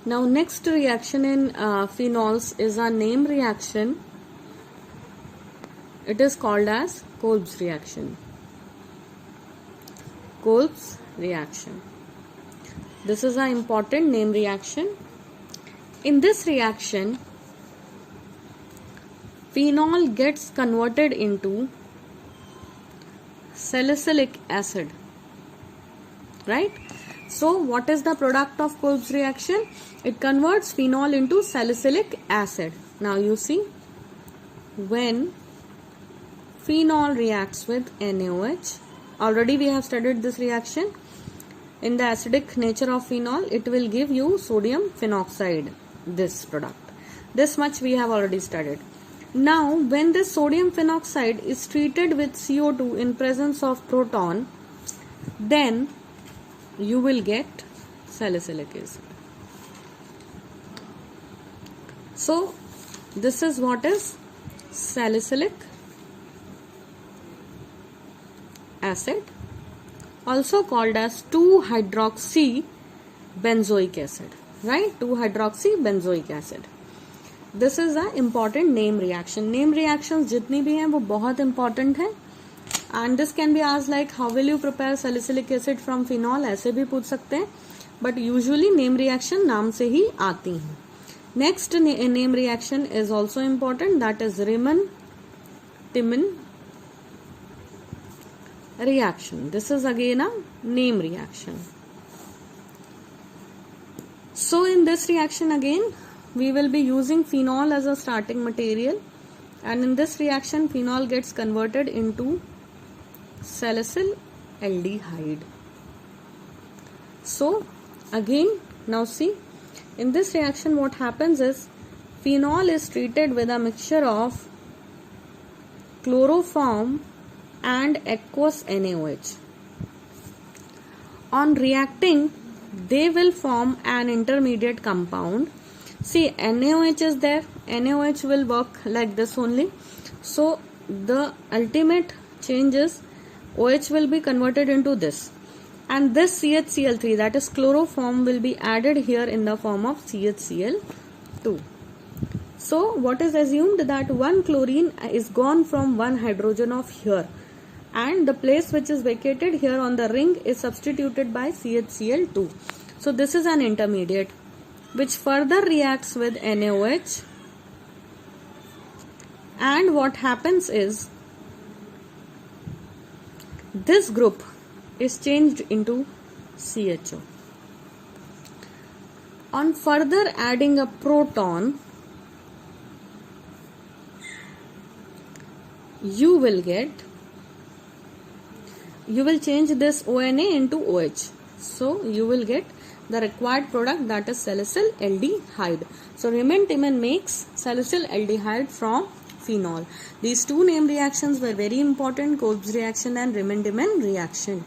Now next reaction in phenols is a name reaction. It is called as Kolb's reaction. Kolb's reaction. This is an important name reaction. In this reaction, phenol gets converted into salicylic acid, right? So what is the product of Kolb's reaction? It converts phenol into salicylic acid. Now you see, when phenol reacts with NaOH, already we have studied this reaction. In the acidic nature of phenol, it will give you sodium phenoxide, this product. This much we have already studied. Now, when this sodium phenoxide is treated with CO2 in presence of proton, then you will get salicylic acid. So, this is what is salicylic acid, also called as 2-hydroxy benzoic acid, right? 2-hydroxy benzoic acid. This is a important name reaction. Name reactions जितनी भी हैं वो बहुत important है. And this can be asked like how will you prepare salicylic acid from phenol, ऐसे भी पूछ सकते हैं. But usually name reaction नाम से ही आती हैं. Next name reaction is also important, that is Riemann-Timmins reaction. This is again a name reaction. So in this reaction again, we will be using phenol as a starting material, and in this reaction phenol gets converted into salicyl aldehyde. So again, now see, in this reaction what happens is phenol is treated with a mixture of chloroform and aqueous NaOH. On reacting, they will form an intermediate compound. See, NaOH is there. NaOH will work like this only. So the ultimate change is OH will be converted into this, and this CHCl3, that is chloroform, will be added here in the form of CHCl2. So what is assumed, that one chlorine is gone from one hydrogen of here, and the place which is vacated here on the ring is substituted by CHCl2. So this is an intermediate which further reacts with NaOH, and what happens is this group is changed into CHO. On further adding a proton, you will change this ONA into OH. So you will get the required product, that is salicyl aldehyde. So Riemann-Timmins makes salicyl aldehyde from phenol. These two name reactions were very important, Kolb's reaction and Riemann-Timmins reaction.